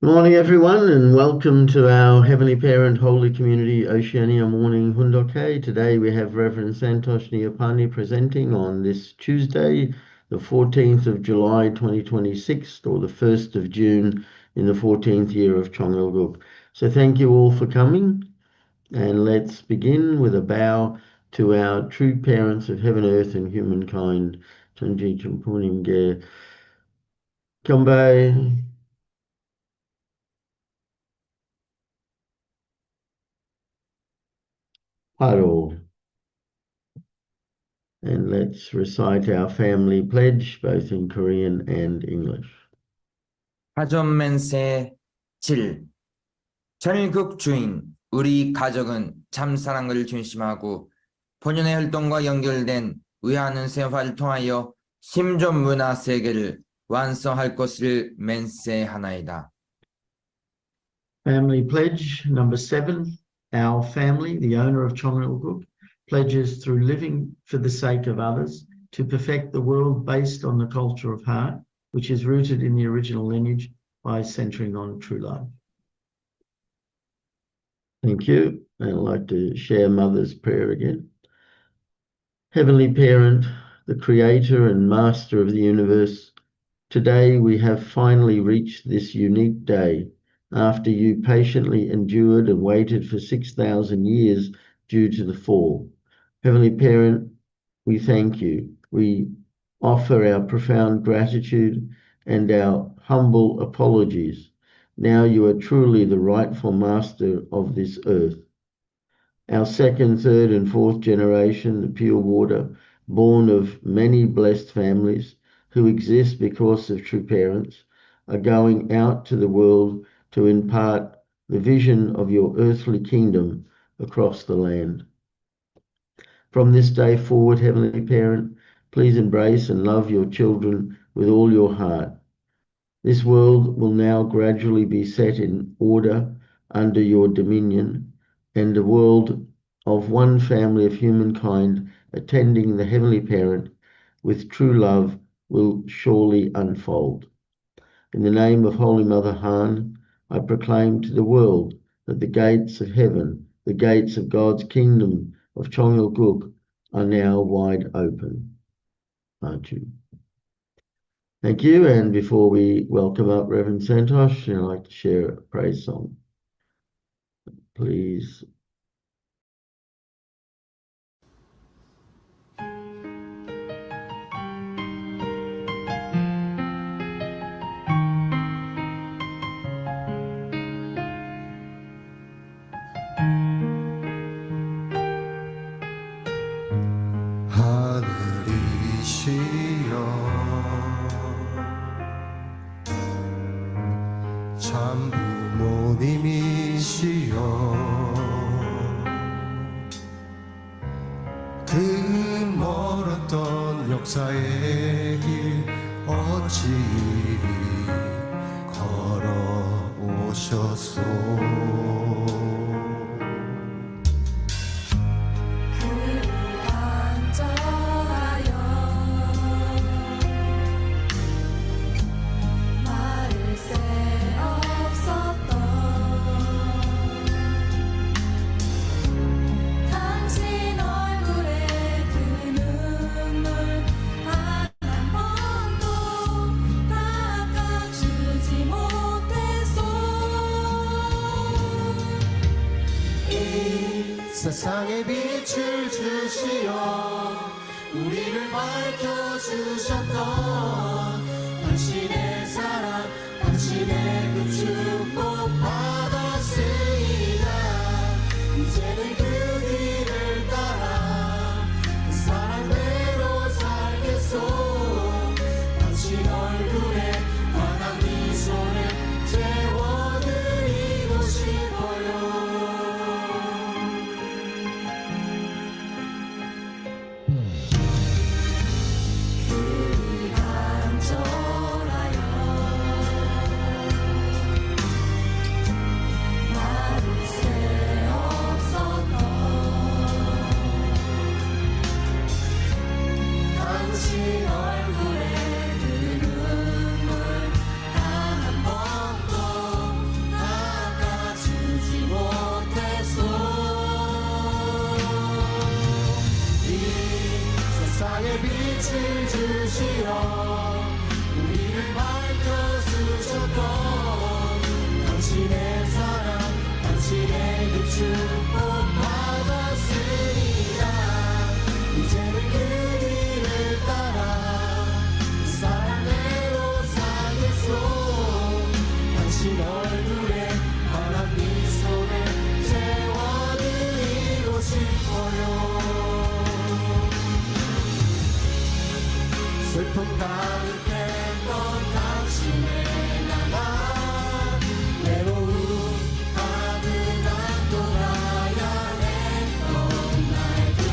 Good morning, everyone, and welcome to our Heavenly Parent Holy Community Oceania morning Hundoke. Today we have Rev Santosh Neupane presenting on this Tuesday, the 14th of July 2026, or the 1st of June in the 14th year of Chongalguk. So thank you all for coming, and let's begin with a bow to our true parents of heaven, earth, and humankind. Chanji Champunim Ge Kambai. Haro. And let's recite our family pledge, both in Korean and English. 가전맨세 7. 전일국 주인, 우리 가족은 참사랑을 중심하고 본연의 활동과 연결된 의하는 생활을 통하여 심존 문화 세계를 완성할 것을 맹세하나이다. Family pledge number 7. Our family, the owner of Chongalguk, pledges through living for the sake of others to perfect the world based on the culture of heart, which is rooted in the original lineage by centering on true love. Thank you. And I'd like to share Mother's prayer again. Heavenly Parent, the Creator and Master of the universe, today we have finally reached this unique day after you patiently endured and waited for 6,000 years due to the fall. Heavenly Parent, we thank you. We offer our profound gratitude and our humble apologies. Now you are truly the rightful master of this earth. Our second, third, and fourth generation, the pure water, born of many blessed families who exist because of true parents, are going out to the world to impart the vision of your earthly kingdom across the land. From this day forward, Heavenly Parent, please embrace and love your children with all your heart. This world will now gradually be set in order under your dominion, and a world of one family of humankind attending the Heavenly Parent with true love will surely unfold. In the name of Holy Mother Han, I proclaim to the world that the gates of heaven, the gates of God's kingdom of Chongalguk, are now wide open. Aju. Thank you. And before we welcome up Reverend Santosh, I'd like to share a praise song. Please. 참 부모님이시여 그 멀었던 역사의 길 어찌 걸어오셨소 세상에 빛을 주시어 우리를 밝혀주셨던 당신의 사랑 당신의 그 축복 받았으니까 이제는 그 길을 따라 그 사랑대로 살겠소 당신 얼굴에 환한 미소를 채워드리고 싶어요. 빛을 주시어 우리를 밝혀주셨던 당신의 사랑 당신의 그 축복 받았으리라 이제는 그 길을 따라 사랑대로 살겠소 당신 얼굴에 환한 미소를 채워드리고 싶어요 슬픔 가득했던 당신의 나라 외로움 가득한 돌아야 했던 날들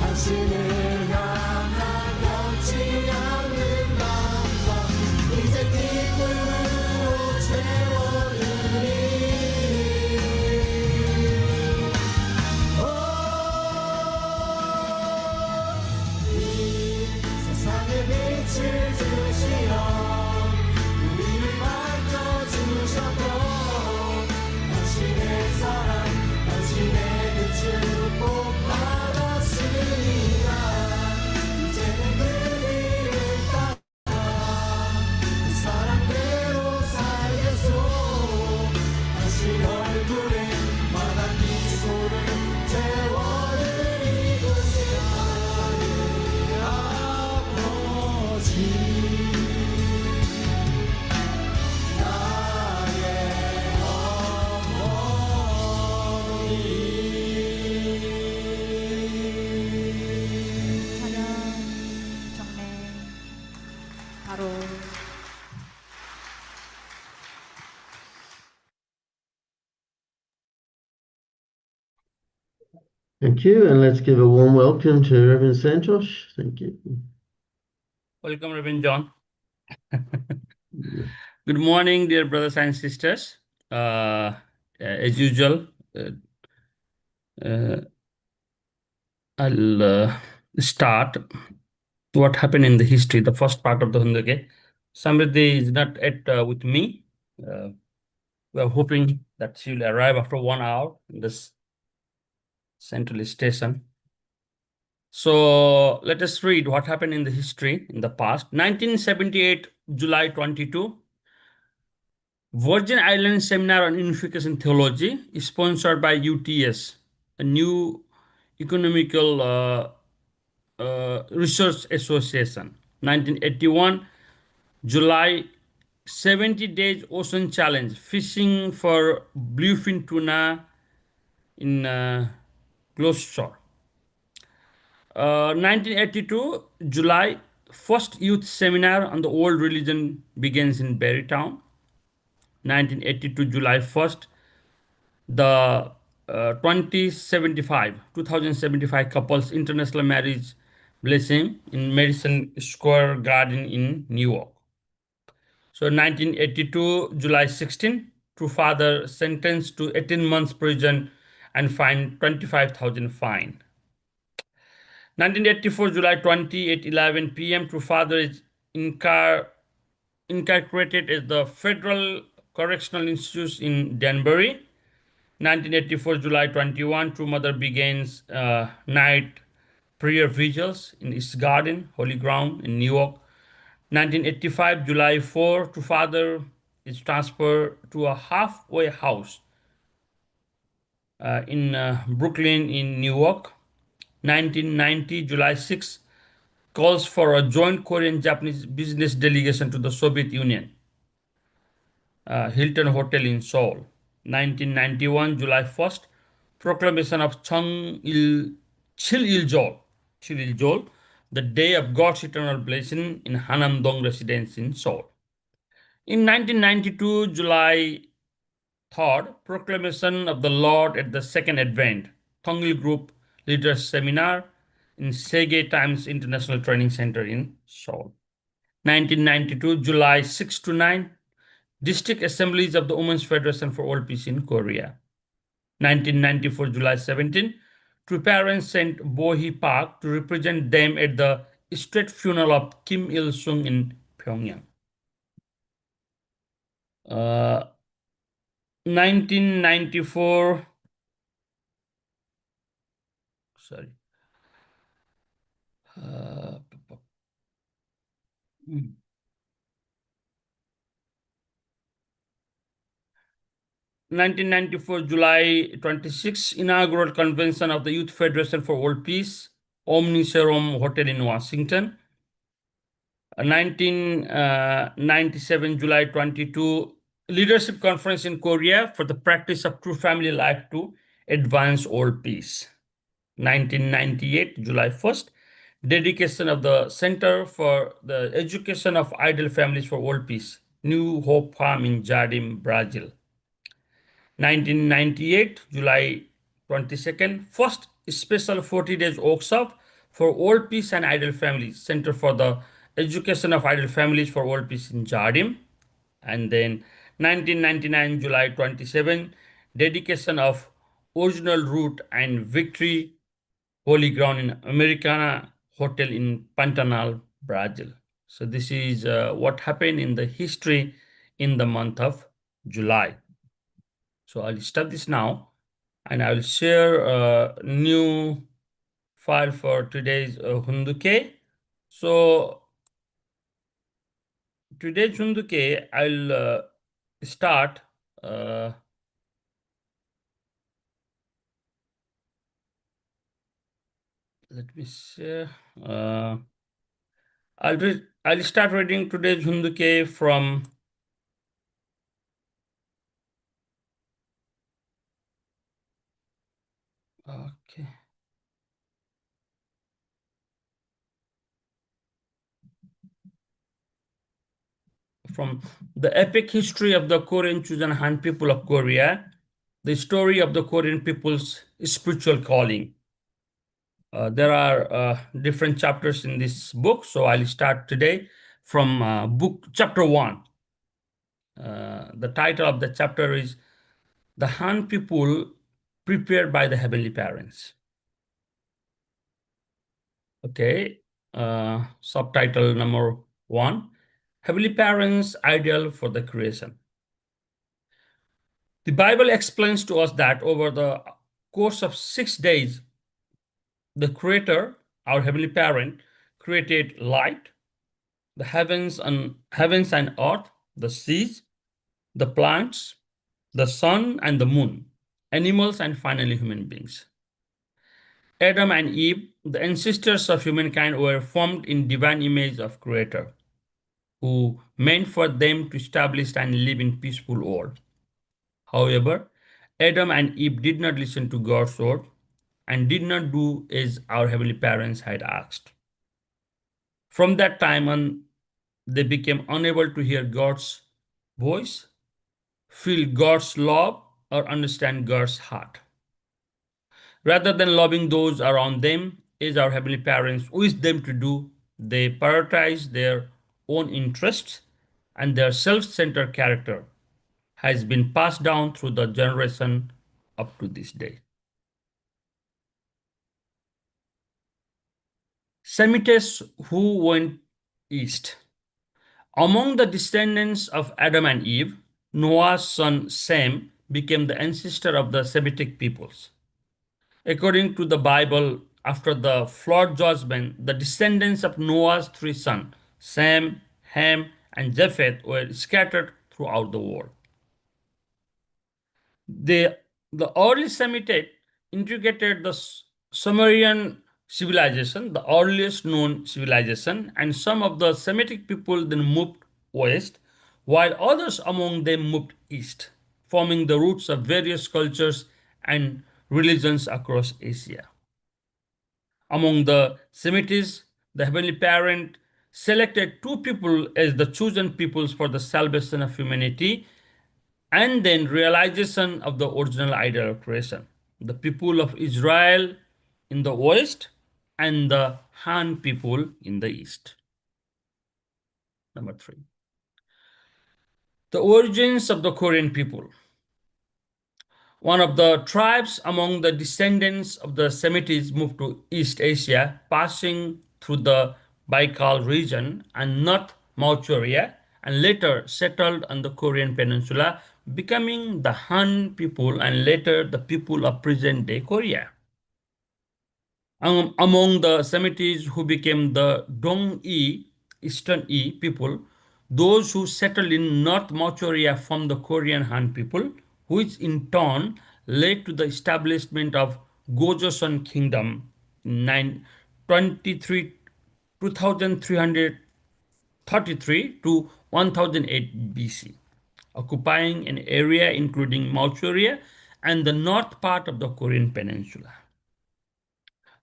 당신을 향한 변치 않는 마음과 이제 기쁨으로 채워드리 세상에 빛을 주시어 우리를 밝혀주셨던 당신의 사랑 당신의 그 축복 받았으리라 이제는 그 길을 따라 그 사랑대로 살겠소 당신 얼굴에 환한 미소를 채워드리고 싶어요 아버지 나의 어머니 찬양, 경례, 바로 Thank you, and let's give a warm welcome to Reverend Santosh. Thank you. Welcome, Reverend John. Good morning, dear brothers and sisters. As usual, I'll start what happened in the history, the first part of the Hundake. Samriddhi is not yet with me. We are hoping that she will arrive after 1 hour in this central station. So let us read what happened in the history in the past. 1978, July 22, Virgin Islands Seminar on Unification Theology is sponsored by UTS, a new economical research association. 1981, July, 70 days ocean challenge, fishing for bluefin tuna in Gloucestershire. 1982, July, first youth seminar on the old religion begins in Barrytown. 1982, July 1st, the 2075 couples international marriage blessing in Madison Square Garden in New York. So 1982, July 16, true father sentenced to 18 months prison and fined 25,000 fine. 1984, July 20 at 11 p.m. true father is incarcerated at the Federal Correctional Institute in Danbury. 1984, July 21, true mother begins night prayer vigils in East Garden, Holy Ground in New York. 1985, July 4, true father is transferred to a halfway house in Brooklyn in New York. 1990, July 6, calls for a joint Korean-Japanese business delegation to the Soviet Union. Hilton Hotel in Seoul. 1991, July 1st, proclamation of Chil-il-jol, the day of God's eternal blessing in Hanam-dong residence in Seoul. In 1992, July 3rd, proclamation of the Lord at the Second Advent, Thongil Group Leaders Seminar in Sege Times International Training Center in Seoul. 1992, July 6 to 9, District Assemblies of the Women's Federation for World Peace in Korea. 1994, July 17, two parents sent Bohee Park to represent them at the state funeral of Kim Il-sung in Pyongyang. 1994, Uh, mm. 1994 July 26 inaugural convention of the Youth Federation for World Peace, Omniserum Hotel in Washington. 1997 July 22 Leadership Conference in Korea for the practice of true family life to advance world peace. 1998 July 1st dedication of the Center for the Education of Idle Families for World Peace, New Hope Farm in Jardim, Brazil. 1998 July 22nd first special 40 days workshop for World Peace and Idle Families, Center for the Education of Idle Families for World Peace in Jardim. And then 1999 July 27 dedication of Original Root and Victory Holy Ground in Americana Hotel in Pantanal, Brazil. So this is what happened in the history in the month of July. So I'll stop this now and I will share a new file for today's Hunduke. So today's Hunduke, I'll start let me see. I'll start reading today's Hunduke from okay. From the epic history of the Korean chosen Han people of Korea, the story of the Korean people's spiritual calling. There are different chapters in this book, so I'll start today from book chapter 1. The title of the chapter is The Han People Prepared by the Heavenly Parents. Okay, subtitle number 1, Heavenly Parents Ideal for the Creation. The Bible explains to us that over the course of 6 days, the Creator, our Heavenly Parent, created light, the heavens and earth, the seas, the plants, the sun and the moon, animals, and finally human beings. Adam and Eve, the ancestors of humankind, were formed in divine image of Creator, who meant for them to establish and live in peaceful world. However, Adam and Eve did not listen to God's word and did not do as our heavenly parents had asked. From that time on, they became unable to hear God's voice, feel God's love, or understand God's heart. Rather than loving those around them as our heavenly parents wish them to do, they prioritize their own interests, and their self-centered character has been passed down through the generation up to this day. Semites who went east. Among the descendants of Adam and Eve, Noah's son Sem became the ancestor of the Semitic peoples. According to the Bible, after the flood judgment, the descendants of Noah's 3 sons, Sem, Ham, and Japheth, were scattered throughout the world. The early Semites integrated the Sumerian civilization, the earliest known civilization, and some of the Semitic people then moved west, while others among them moved east, forming the roots of various cultures and religions across Asia. Among the Semites, the Heavenly Parent selected 2 people as the chosen peoples for the salvation of humanity and then realization of the original idea of creation. The people of Israel in the west and the Han people in the east. Number 3. The origins of the Korean people. One of the tribes among the descendants of the Semites moved to East Asia, passing through the Baikal region and North Manchuria, and later settled on the Korean peninsula, becoming the Han people and later the people of present-day Korea. Among the Semites who became the Dong-yi, Eastern Yi people, those who settled in North Manchuria from the Korean Han people, which in turn led to the establishment of Gojoseon Kingdom in 2333 to 1008 BC, occupying an area including Manchuria and the north part of the Korean peninsula.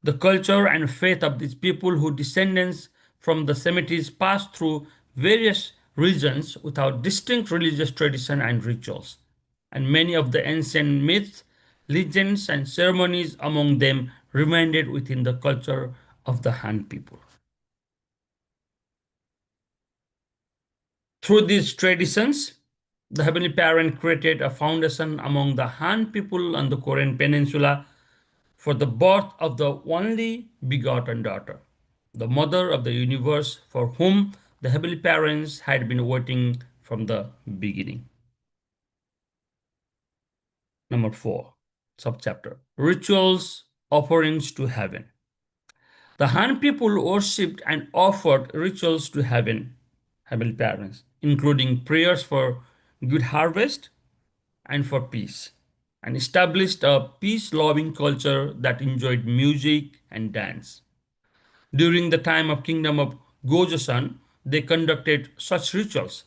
The culture and faith of these people who descendants from the Semites passed through various regions without distinct religious tradition and rituals. And many of the ancient myths, legends, and ceremonies among them remained within the culture of the Han people. Through these traditions, the Heavenly Parent created a foundation among the Han people on the Korean peninsula for the birth of the only begotten daughter, the mother of the universe, for whom the Heavenly Parents had been waiting from the beginning. Number 4, subchapter, Rituals, Offerings to Heaven. The Han people worshipped and offered rituals to Heavenly Parents, including prayers for good harvest and for peace, and established a peace-loving culture that enjoyed music and dance. During the time of Kingdom of Gojoseon, they conducted such rituals,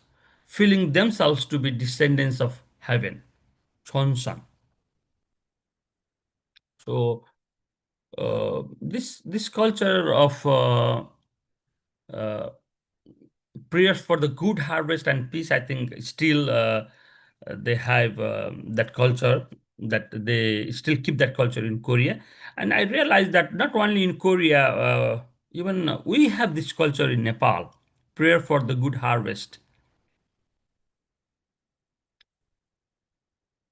feeling themselves to be descendants of heaven, Chonsan. So this culture of prayers for the good harvest and peace, I think still they have that culture, that they still keep that culture in Korea. And I realized that not only in Korea, even we have this culture in Nepal, prayer for the good harvest.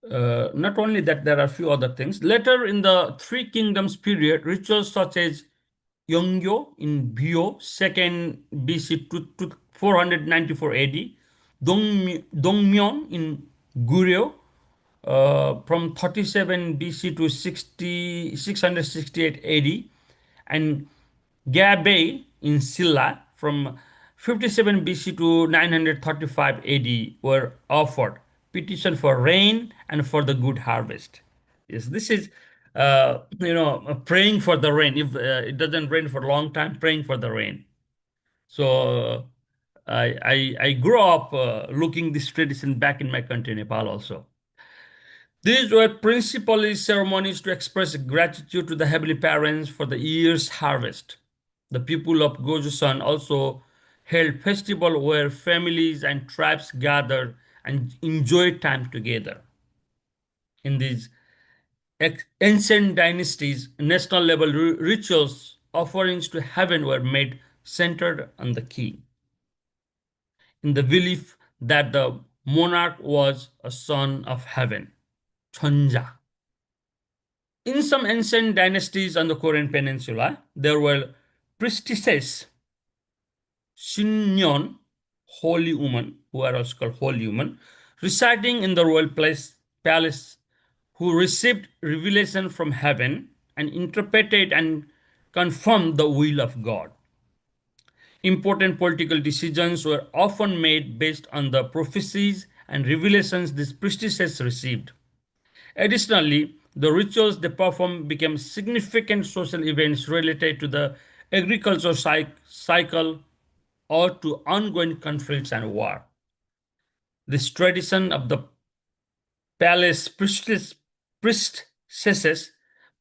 Not only that, there are a few other things. Later in the Three Kingdoms period, rituals such as Yeongyo in Bio, 2nd BC to 494 AD, Dongmyeon in Goryeo from 37 BC to 668 AD, and Gabe in Silla from 57 BC to 935 AD were offered petition for rain and for the good harvest. Yes, this is praying for the rain. If it doesn't rain for a long time, praying for the rain. So I grew up looking this tradition back in my country, Nepal also. These were principally ceremonies to express gratitude to the Heavenly Parents for the year's harvest. The people of Gojoseon also held festivals where families and tribes gathered and enjoyed time together. In these ancient dynasties, national level rituals, offerings to heaven were made centered on the king, in the belief that the monarch was a son of heaven, Chonja. In some ancient dynasties on the Korean peninsula, there were priestesses, Shinyon, holy woman, who are also called holy woman, residing in the royal palace, who received revelation from heaven and interpreted and confirmed the will of God. Important political decisions were often made based on the prophecies and revelations these priestesses received. Additionally, the rituals they performed became significant social events related to the agricultural cycle or to ongoing conflicts and war. This tradition of the palace priestesses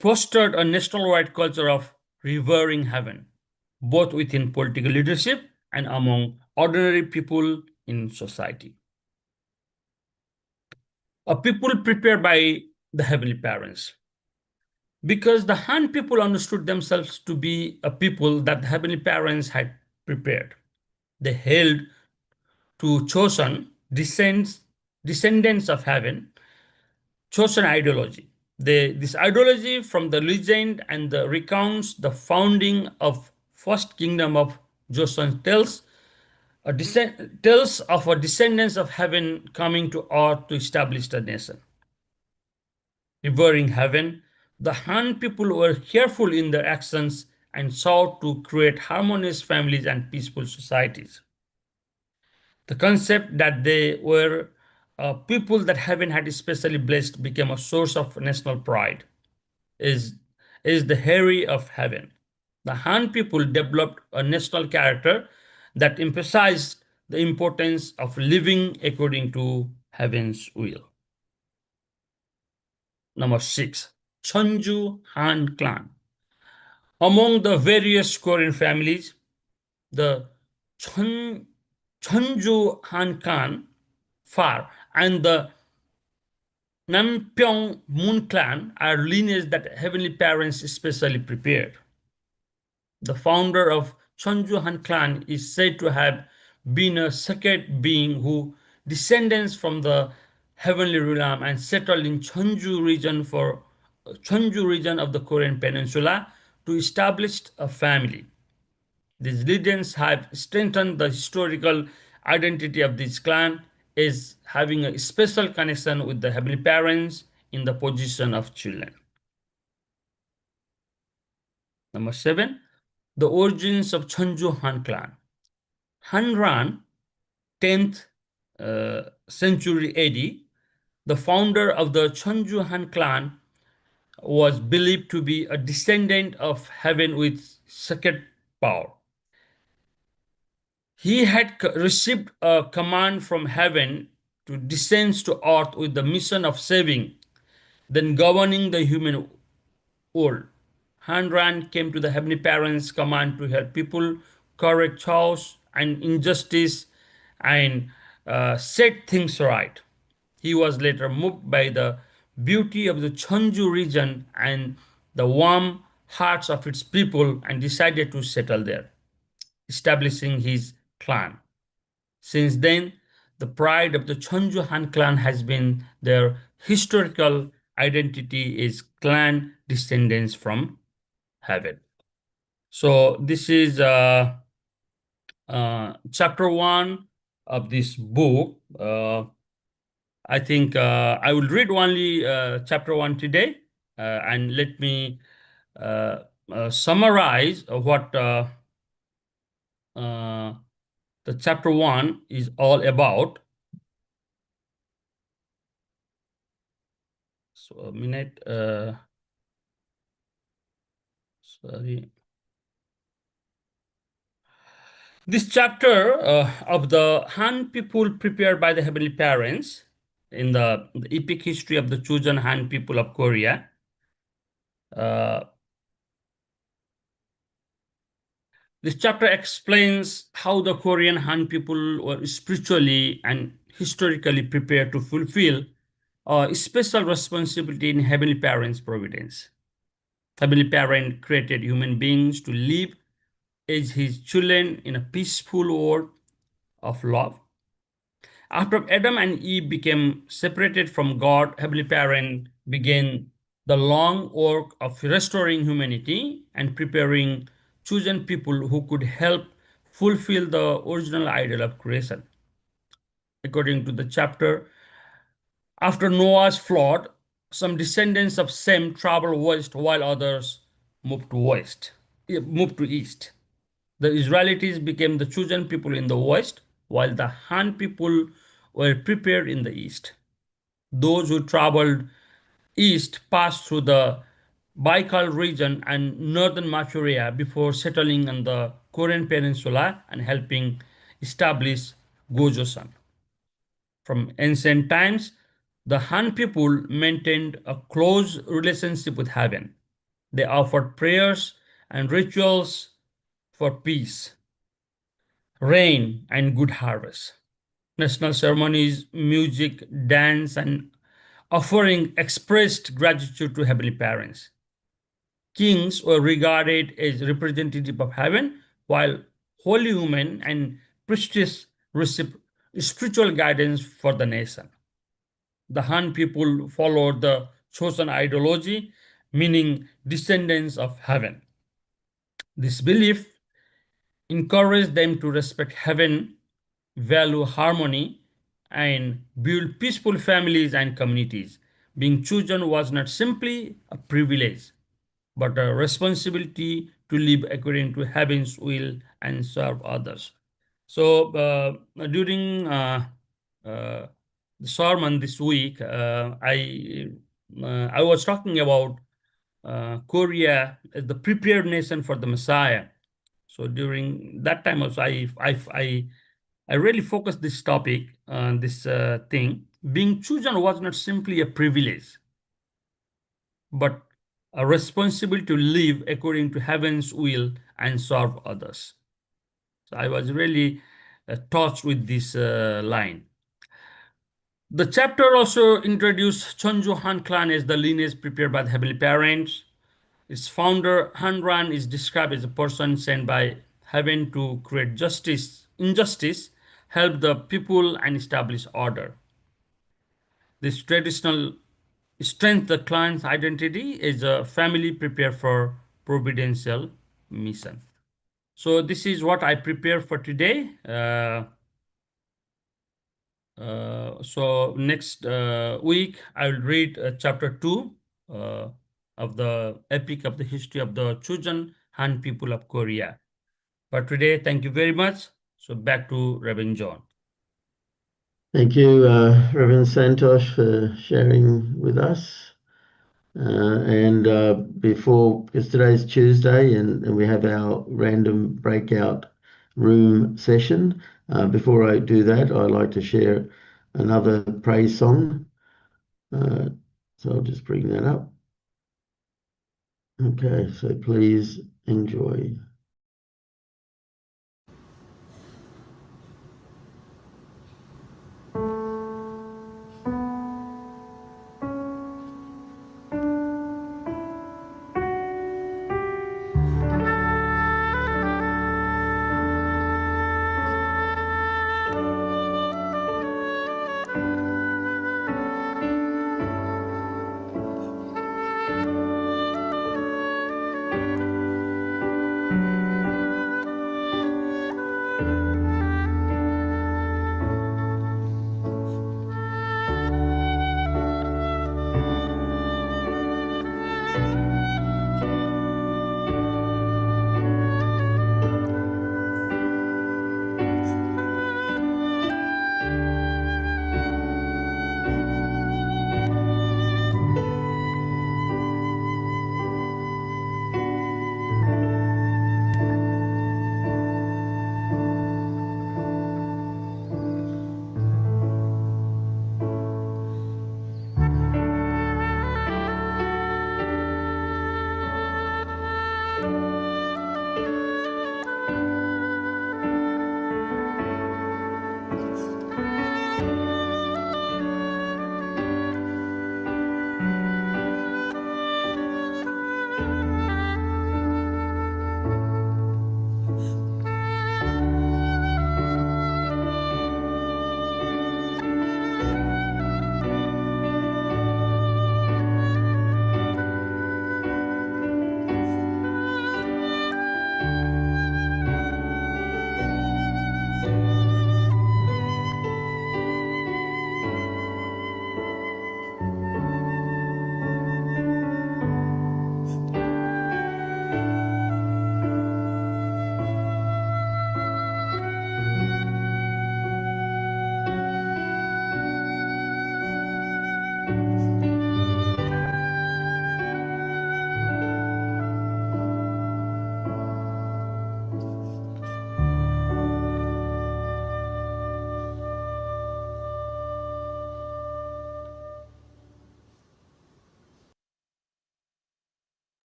fostered a nationwide culture of revering heaven, both within political leadership and among ordinary people in society. A people prepared by the Heavenly Parents. Because the Han people understood themselves to be a people that the Heavenly Parents had prepared. They held to chosen descendants of heaven, chosen ideology. This ideology from the legend and the recounts the founding of first kingdom of Joseon tells of a descendants of heaven coming to earth to establish the nation. Revering heaven The Han people were careful in their actions and sought to create harmonious families and peaceful societies. The concept that they were people that heaven had especially blessed became a source of national pride, is, is the heri of heaven. The Han people developed a national character that emphasized the importance of living according to heaven's will. Number 6, Cheonju Han clan. Among the various Korean families, the Cheonju Han clan Far and the Nampyeong Moon clan are lineage that heavenly parents especially prepared. The founder of Cheonju Han clan is said to have been a sacred being who descendants from the heavenly realm and settled in Cheonju region of the Korean peninsula to establish a family. These legends have strengthened the historical identity of this clan as having a special connection with the heavenly parents in the position of children. Number 7, the origins of Cheonju Han clan. Hanran, 10th century AD, the founder of the Cheonju Han clan, was believed to be a descendant of heaven with sacred power. He had received a command from heaven to descend to earth with the mission of saving, then governing the human world. Hanran came to the heavenly parents' command to help people correct chaos and injustice and set things right. He was later moved by the beauty of the Cheonju region and the warm hearts of its people and decided to settle there, establishing his clan. Since then, the pride of the Cheonju Han clan has been their historical identity is clan descendants from heaven. So this is chapter 1 of this book. I think I will read only chapter 1 today, and let me summarize what the chapter 1 is all about. So a minute, sorry. This chapter of the Han people prepared by the heavenly parents in the epic history of the chosen Han people of Korea. This chapter explains how the Korean Han people were spiritually and historically prepared to fulfill a special responsibility in heavenly parents' providence. Heavenly parent created human beings to live as his children in a peaceful world of love. After Adam and Eve became separated from God, heavenly parent began the long work of restoring humanity and preparing chosen people who could help fulfill the original ideal of creation. According to the chapter, after Noah's flood, some descendants of Sem traveled west while others moved to east. The Israelites became the chosen people in the west, while the Han people were prepared in the east. Those who traveled east passed through the Baikal region and northern Manchuria before settling on the Korean peninsula and helping establish Gojoseon. From ancient times, the Han people maintained a close relationship with heaven. They offered prayers and rituals for peace, rain, and good harvest. National ceremonies, music, dance, and offering expressed gratitude to heavenly parents. Kings were regarded as representative of heaven, while holy women and priestesses received spiritual guidance for the nation. The Han people followed the chosen ideology, meaning descendants of heaven. This belief encouraged them to respect heaven, value harmony, and build peaceful families and communities. Being chosen was not simply a privilege, but a responsibility to live according to heaven's will and serve others. So during the sermon this week, I was talking about Korea as the prepared nation for the Messiah. So during that time also, I really focused this topic on this thing. Being chosen was not simply a privilege, but a responsibility to live according to heaven's will and serve others. So I was really touched with this line. The chapter also introduced Chonju Han clan as the lineage prepared by the heavenly parents. Its founder, Hanran, is described as a person sent by heaven to create injustice, help the people, and establish order. This traditional strength the clan's identity is a family prepared for providential mission. So this is what I prepare for today. So next week I will read chapter 2 uh, of the epic of the history of the chosen Han people of Korea. But today, thank you very much. So back to Reverend John. Thank you, Reverend Santosh, for sharing with us. Because today's Tuesday and we have our random breakout room session, before I do that, I'd like to share another praise song. So I'll just bring that up. Okay, so please enjoy.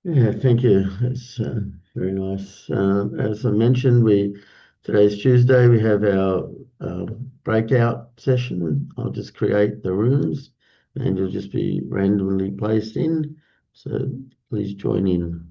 Yeah, thank you. That's very nice. As I mentioned, today's Tuesday. We have our breakout session. I'll just create the rooms, and you'll just be randomly placed in. So please join in.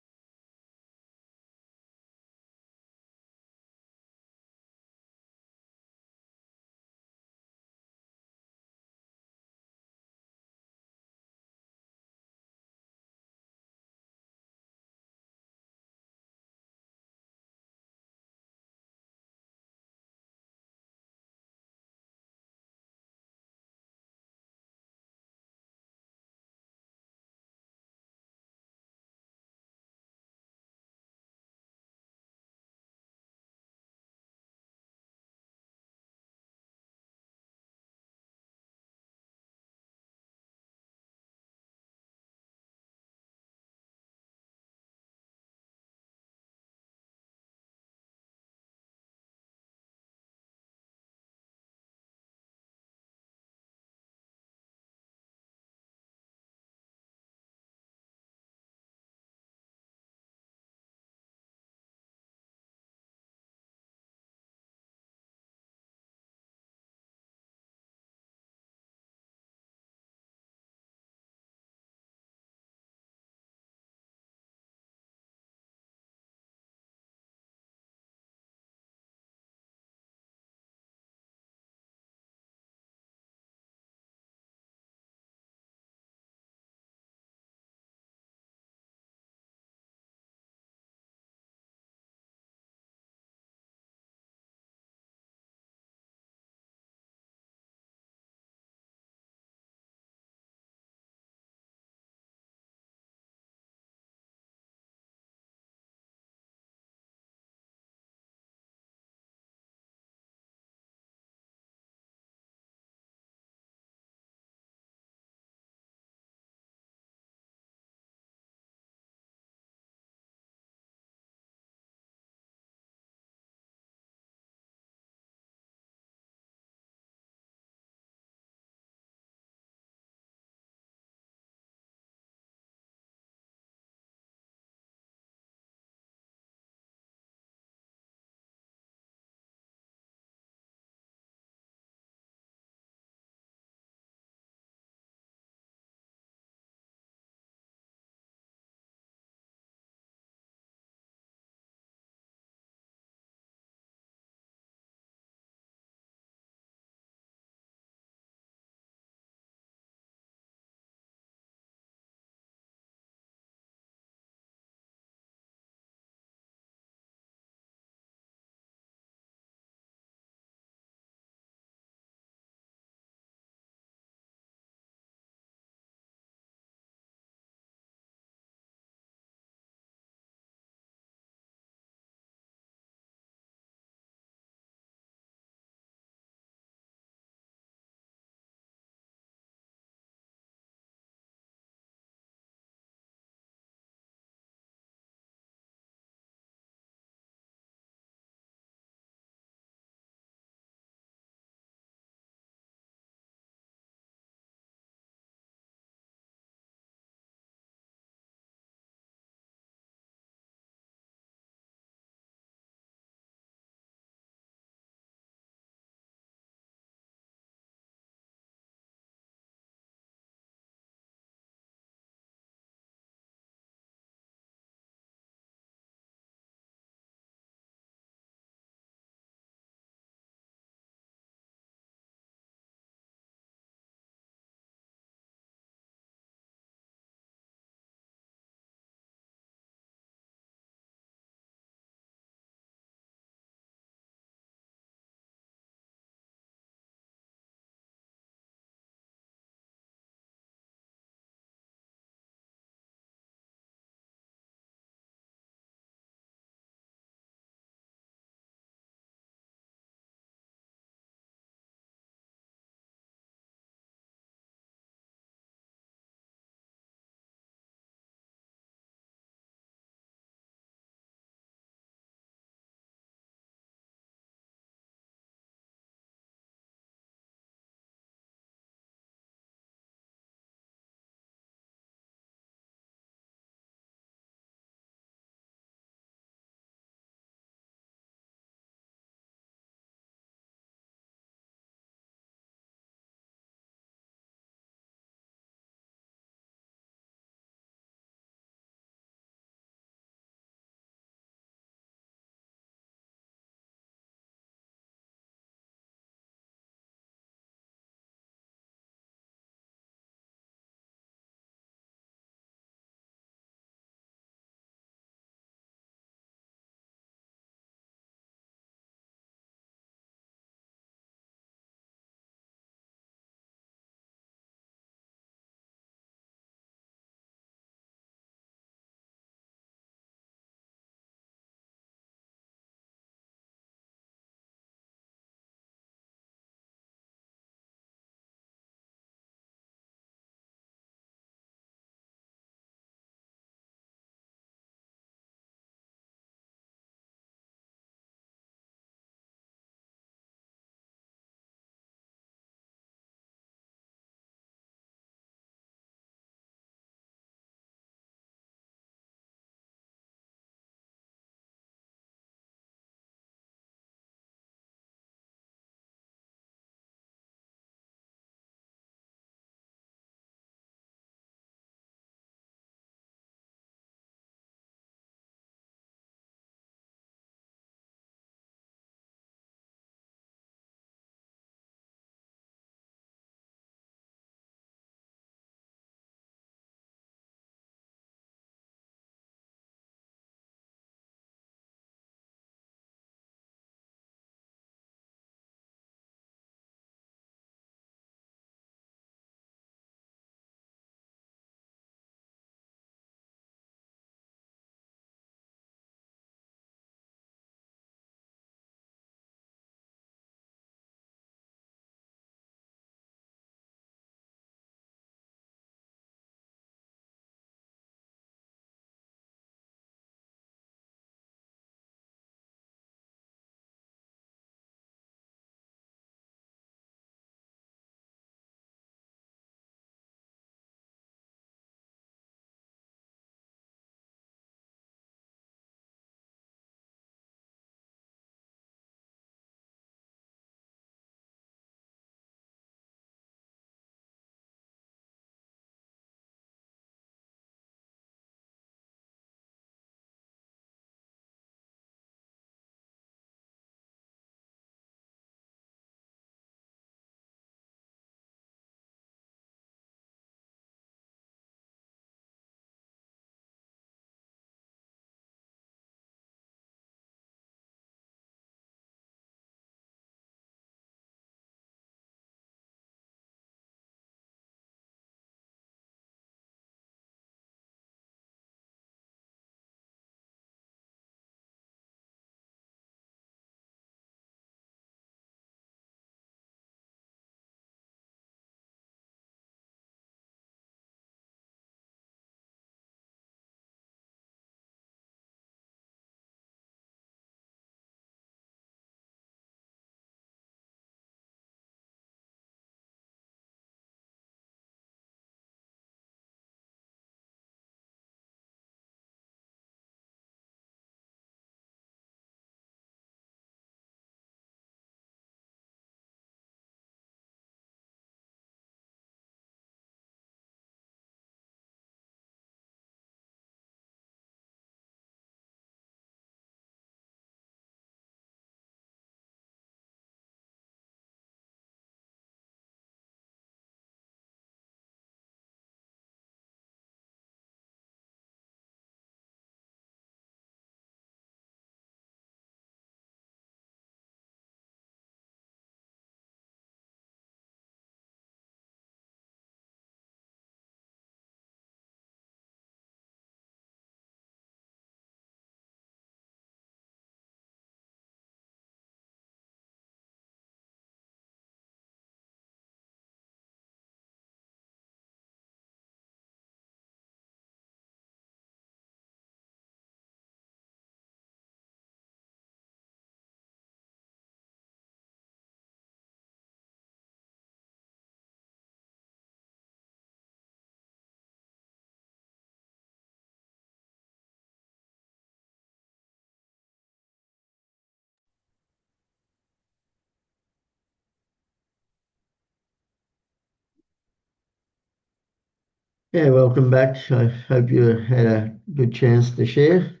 Yeah, welcome back. I hope you had a good chance to share.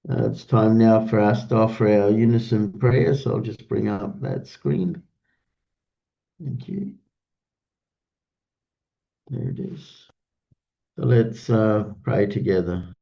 It's time now for us to offer our unison prayer, so I'll just bring up that screen. Thank you. There it is. So let's pray together.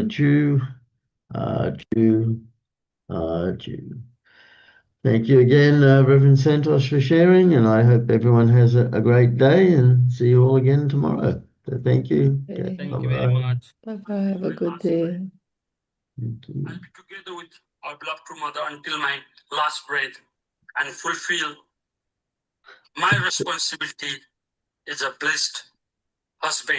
Jew, Jew, Jew. Thank you again, Reverend Santosh, for sharing, and I hope everyone has a great day and see you all again tomorrow. So thank you. Okay. Thank you very Bye-bye. much. Bye-bye. Have a good day. Thank you. I'll be together with our beloved true mother until my last breath and fulfill my responsibility as a blessed husband.